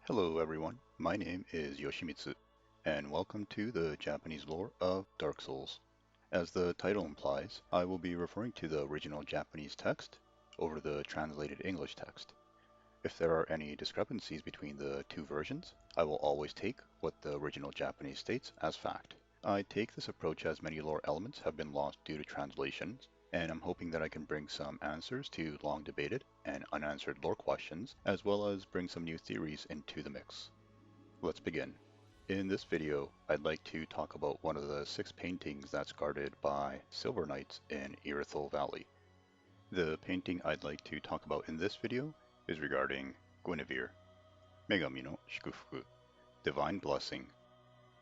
Hello everyone, my name is Yoshimitsu, and welcome to the Japanese lore of Dark Souls. As the title implies, I will be referring to the original Japanese text over the translated English text. If there are any discrepancies between the two versions, I will always take what the original Japanese states as fact. I take this approach as many lore elements have been lost due to translations, and I'm hoping that I can bring some answers to long debated and unanswered lore questions, as well as bring some new theories into the mix. Let's begin. In this video, I'd like to talk about one of the 6 paintings that's guarded by Silver Knights in Irithyll Valley. The painting I'd like to talk about in this video is regarding Guinevere, Megami no Shikufuku, Divine Blessing.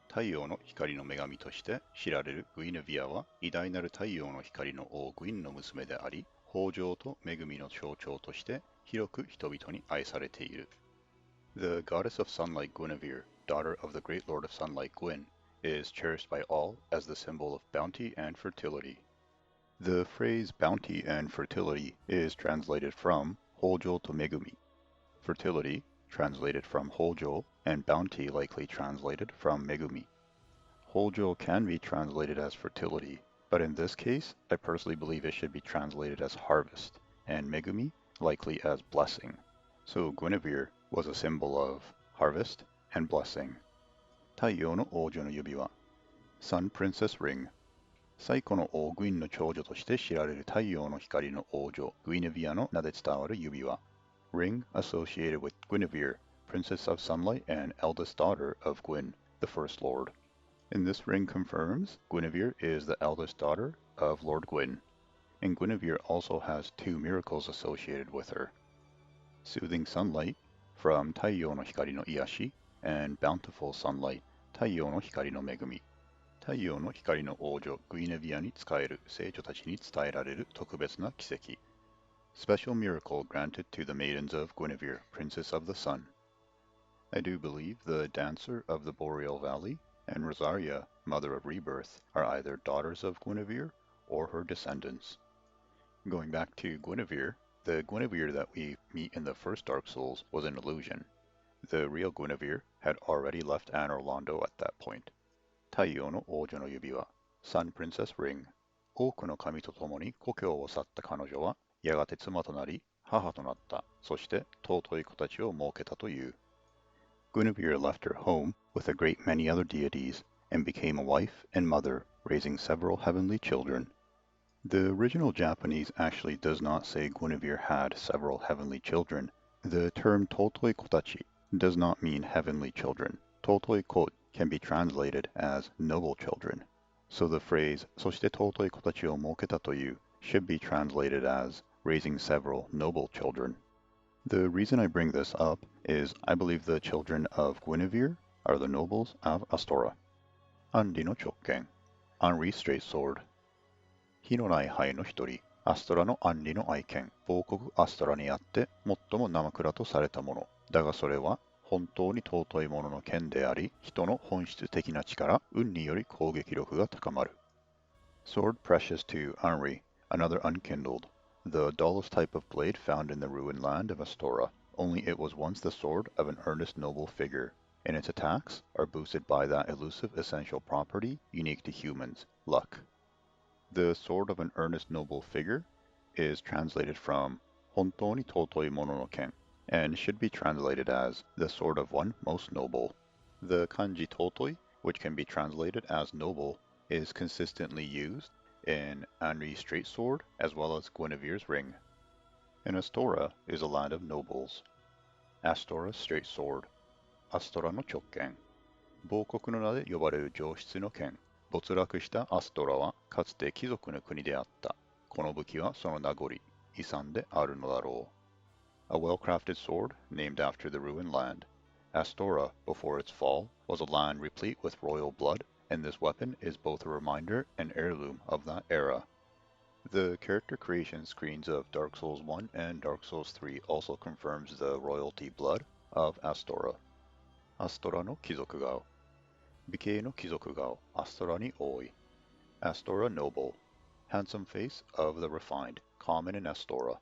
太陽の光の女神として知られるグイネビアは偉大なる太陽の光の王グインの娘であり、豊穣と恵みの象徴として広く人々に愛されている。The goddess of sunlight Guinevere, daughter of the great lord of sunlight Gwyn, is cherished by all as the symbol of bounty and fertility. The phrase bounty and fertility is translated from Hojo to Megumi. Fertility, translated from Hojo, and bounty likely translated from Megumi. Hojo can be translated as fertility, but in this case, I personally believe it should be translated as harvest, and Megumi likely as blessing. So Guinevere was a symbol of harvest and blessing. 太陽の王女の指輪 Sun Princess Ring 最古の王グインの長女として知られる太陽の光の王女グイネビアの名で伝わる指輪 Ring associated with Guinevere, Princess of Sunlight and eldest daughter of Gwyn, the First Lord. And this ring confirms Guinevere is the eldest daughter of Lord Gwyn. And Guinevere also has 2 miracles associated with her. Soothing sunlight from 太陽の光の癒し and bountiful sunlight 太陽の光の恵み。太陽の光の王女グイネビアに仕える聖女たちに伝えられる特別な奇跡。Special miracle granted to the maidens of Guinevere, Princess of the Sun. I do believe the Dancer of the Boreal Valley and Rosaria, Mother of Rebirth, are either daughters of Guinevere or her descendants. Going back to Guinevere, the Guinevere that we meet in the first Dark Souls was an illusion. The real Guinevere had already left Anor Londo at that point. 太陽の王女の指輪 Sun Princess Ring 多くの神と共に故郷を去った彼女はやがて妻となり母となった。そして尊い子たちを設けたという。Guinevere left her home with a great many other deities and became a wife and mother, raising several heavenly children. The original Japanese actually does not say Guinevere had several heavenly children. The term totoi kotachi does not mean heavenly children. Totoi ko can be translated as noble children. So the phrase そして尊い子たちを設けたという should be translated as raising several noble children. The reason I bring this up is I believe the children of Guinevere are the nobles of Astora. Anri no chokken, Anri straight sword. 火のない灰の一人、アストラのアンリの愛犬、王国アストラにあって最も生倉とされたもの。だがそれは本当に尊いものの剣であり、人の本質的な力、運により攻撃力が高まる。Sword precious to Anri, another unkindled, the dullest type of blade found in the ruined land of Astora, only it was once the sword of an earnest noble figure, and its attacks are boosted by that elusive essential property unique to humans, luck. The sword of an earnest noble figure is translated from 本当に尊いものの剣 and should be translated as the sword of one most noble. The kanji totoi, which can be translated as noble, is consistently used in Anri's straight sword as well as Guinevere's ring. And Astora is a land of nobles. Astora's straight sword. Astora no chokken. 亡国の名で呼ばれる上質の剣。没落したアストラはかつて貴族の国であった。この武器はその名残、遺産であるのだろう。A well-crafted sword named after the ruined land. Astora, before its fall, was a land replete with royal blood, and this weapon is both a reminder and heirloom of that era. The character creation screens of Dark Souls 1 and Dark Souls 3 also confirms the royalty blood of Astora. Astora no Kizokugao. 美形の貴族顔、アストラに多い。Astora noble. Handsome face of the refined, common in Astora.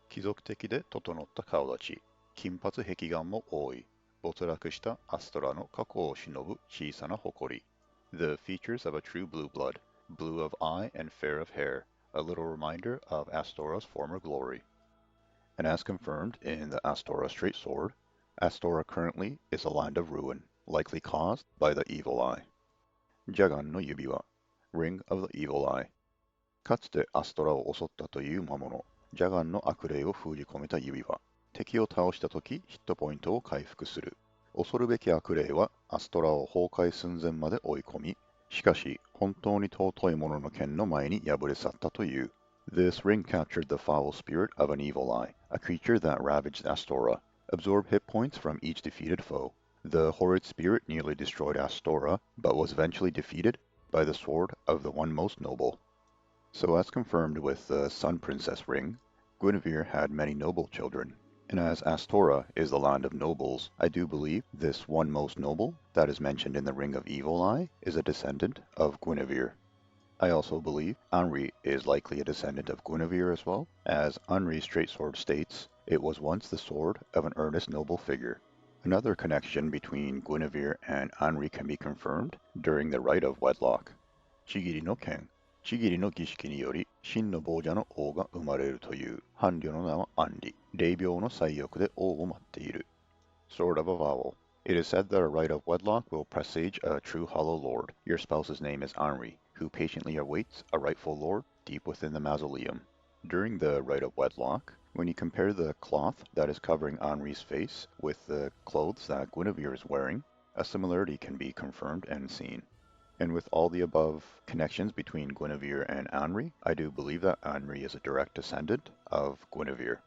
貴族的で整った顔立ち。金髪壁眼も多い。没落したアストラの過去を忍ぶ小さな誇り. The features of a true blue blood, blue of eye and fair of hair, a little reminder of Astora's former glory. And as confirmed in the Astora Straight Sword, Astora currently is a land of ruin, likely caused by the evil eye. Jagan no Yubiwa, Ring of the Evil Eye. かつてアストラを襲ったという魔物、ジャガンの悪霊を封じ込めた指輪。敵を倒したとき、ヒットポイントを回復する。恐るべき悪霊はアストラを崩壊寸前まで追い込み、しかし本当に尊いものの剣の前に敗れ去ったという。This ring captured the foul spirit of an evil eye, a creature that ravaged Astora. Absorbed hit points from each defeated foe. The horrid spirit nearly destroyed Astora, but was eventually defeated by the sword of the one most noble. So as confirmed with the Sun Princess ring, Guinevere had many noble children. And as Astora is the land of nobles, I do believe this one most noble that is mentioned in the Ring of Evil Eye is a descendant of Guinevere. I also believe Anri is likely a descendant of Guinevere as well, as Anri's straight sword states, it was once the sword of an earnest noble figure. Another connection between Guinevere and Anri can be confirmed during the rite of wedlock. Chigiri no ken, Chigiri no gishiki ni yori, shin no bouja no o ga umareru toいう伴侶の名はAnri、霊廟の祭浴で王を待っている。Sword of Avowal. It is said that a rite of wedlock will presage a true hollow lord. Your spouse's name is Anri, who patiently awaits a rightful lord deep within the mausoleum. During the rite of wedlock, when you compare the cloth that is covering Anri's face with the clothes that Guinevere is wearing, a similarity can be confirmed and seen. And with all the above connections between Guinevere and Anri, I do believe that Anri is a direct descendant of Guinevere.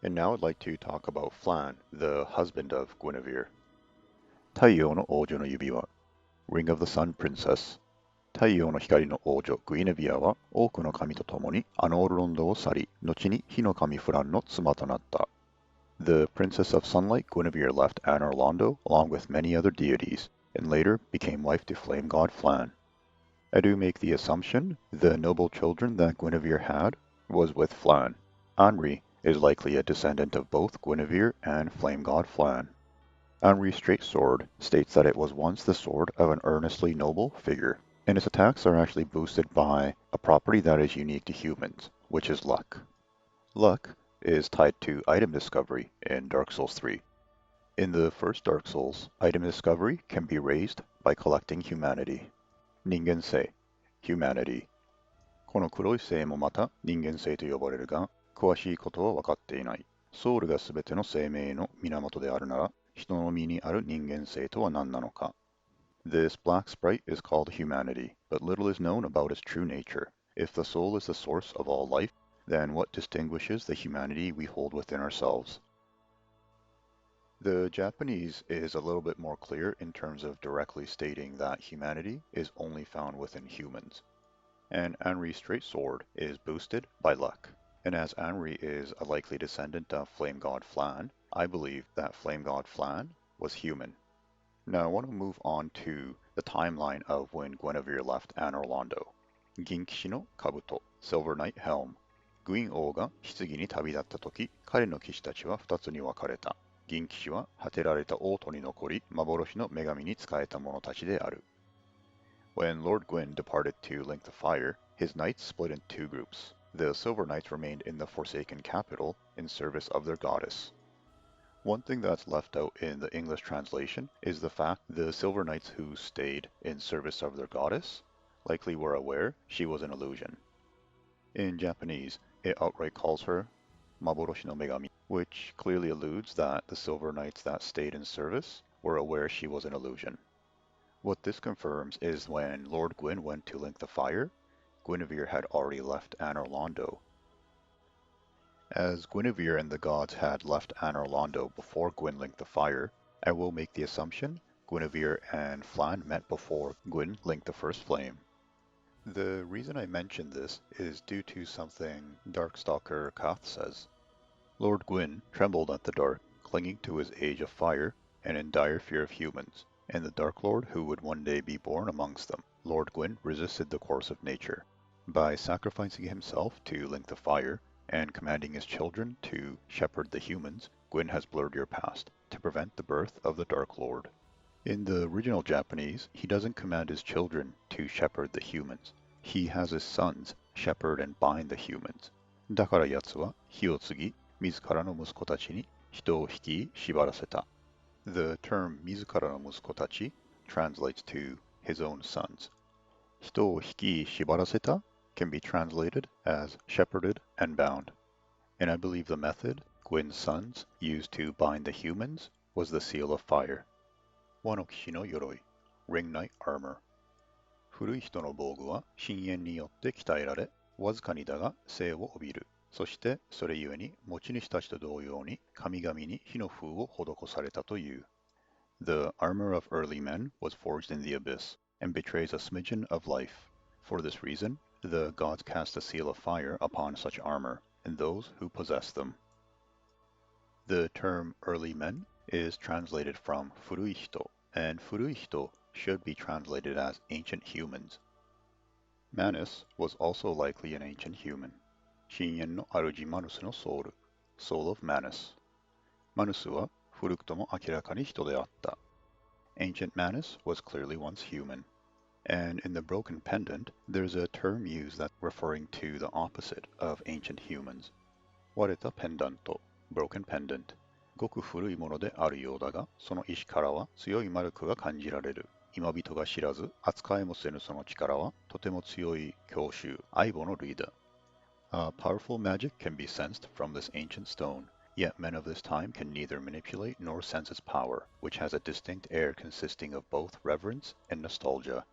And now I'd like to talk about Flann, the husband of Guinevere. 太陽の王女の指輪 Ring of the Sun Princess 太陽の光の王女グイネビアは多くの神と共にアノールロンドを去り、後に火の神フランの妻となった。The Princess of Sunlight Guinevere left Anor Londo along with many other deities, and later became wife to Flame God Flann. I do make the assumption the noble children that Guinevere had was with Flann. Anri is likely a descendant of both Guinevere and Flame God Flann. Anri's straight sword states that it was once the sword of an earnestly noble figure, and its attacks are actually boosted by a property that is unique to humans, which is luck. Luck is tied to item discovery in Dark Souls 3. In the first Dark Souls, item discovery can be raised by collecting humanity. 人間性 humanity この黒い星もまた人間性と呼ばれるが、詳しいことは分かっていない。ソウルがすべての生命の源であるなら、人の身にある人間性とは何なのか。This black sprite is called humanity, but little is known about its true nature. If the soul is the source of all life, then what distinguishes the humanity we hold within ourselves? The Japanese is a little bit more clear in terms of directly stating that humanity is only found within humans. And Anri's straight sword is boosted by luck. And as Anri is a likely descendant of Flame God Flann, I believe that Flame God Flann was human. Now I want to move on to the timeline of when Guinevere left Anor Londo. Ginkishi no Kabuto, Silver Knight Helm. グイン王が棺に旅立った時、彼の騎士たちは2つに分かれた。銀騎士は果てられた王都に残り、幻の女神に仕えた者たちである。When Lord Gwyn departed to link the fire, his knights split in two groups. The Silver Knights remained in the Forsaken capital in service of their goddess. One thing that's left out in the English translation is the fact the Silver Knights who stayed in service of their goddess likely were aware she was an illusion. In Japanese, it outright calls her Maboroshi no Megami, which clearly alludes that the Silver Knights that stayed in service were aware she was an illusion. What this confirms is when Lord Gwyn went to link the fire, Guinevere had already left Anor Londo. As Guinevere and the gods had left Anor Londo before Gwyn linked the fire, I will make the assumption Guinevere and Flann met before Gwyn linked the first flame. The reason I mention this is due to something Darkstalker Koth says. Lord Gwyn trembled at the dark, clinging to his age of fire, and in dire fear of humans, and the Dark Lord who would one day be born amongst them. Lord Gwyn resisted the course of nature. By sacrificing himself to link the fire, and commanding his children to shepherd the humans, Gwyn has blurred your past to prevent the birth of the Dark Lord. In the original Japanese, he doesn't command his children to shepherd the humans. He has his sons shepherd and bind the humans. だから奴は火を継ぎ、自らの息子たちに人を引き縛らせた. The term 自らの息子たち translates to his own sons. 人を引き縛らせた can be translated as shepherded and bound. And I believe the method Gwyn's sons used to bind the humans was the seal of fire. 和の騎士の鎧 Ring Knight Armor. 古い人の防具は深淵によって鍛えられ、わずかにだが生を帯びる。そしてそれゆえに持ち主たちと同様に神々に火の風を施されたという。The armor of early men was forged in the abyss and betrays a smidgen of life. For this reason, the gods cast a seal of fire upon such armor and those who possess them. The term early men is translated from 古い人, and 古い人 should be translated as ancient humans. Manus was also likely an ancient human. 深淵の主マヌスのソウル Soul of Manus. マヌスは古くとも明らかに人であった. Ancient Manus was clearly once human. And in the broken pendant, there's a term used that's referring to the opposite of ancient humans. 割れたペンダント Broken pendant. ごく古いものであるようだが、その石からは強い魔力が感じられる。今人が知らず、扱いもせぬその力は、とても強い強襲、相棒の類だ。A powerful magic can be sensed from this ancient stone, yet men of this time can neither manipulate nor sense its power, which has a distinct air consisting of both reverence and nostalgia.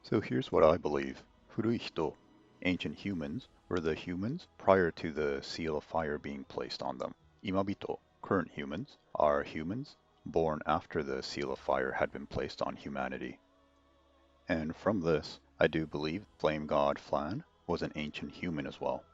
So here's what I believe. 古い人 Ancient humans were the humans prior to the seal of fire being placed on them. Imabito, current humans, are humans born after the seal of fire had been placed on humanity. And from this, I do believe Flame God Flann was an ancient human as well.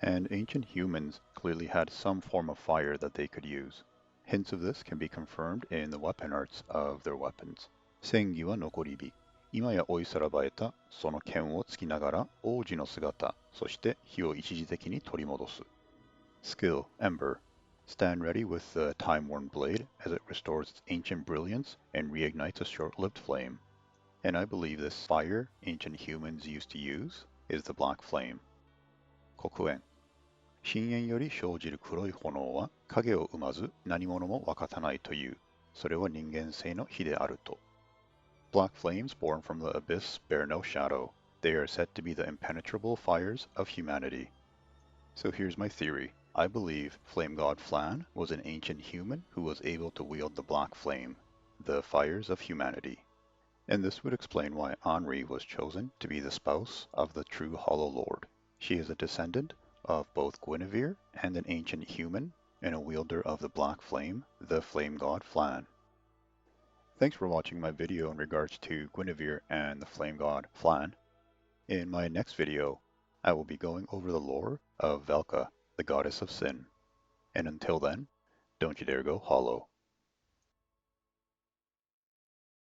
And ancient humans clearly had some form of fire that they could use. Hints of this can be confirmed in the weapon arts of their weapons. 戦技は残り火。今や追いさらばえたその剣をつきながら王子の姿、そして火を一時的に取り戻す。Skill, Ember. Stand ready with the time-worn blade as it restores its ancient brilliance and reignites a short-lived flame. And I believe this fire ancient humans used to use is the black flame. 黒煙。深淵より生じる黒い炎は影を生まず何者も分かたないという。それは人間性の火であると。Black flames born from the abyss bear no shadow. They are said to be the impenetrable fires of humanity. So here's my theory. I believe Flame God Flann was an ancient human who was able to wield the black flame, the fires of humanity. And this would explain why Anri was chosen to be the spouse of the true Hollow Lord. She is a descendant of both Guinevere and an ancient human, and a wielder of the black flame, the Flame God Flann. Thanks for watching my video in regards to Guinevere and the Flame God Flann. In my next video, I will be going over the lore of Velka, the goddess of sin. And until then, don't you dare go hollow.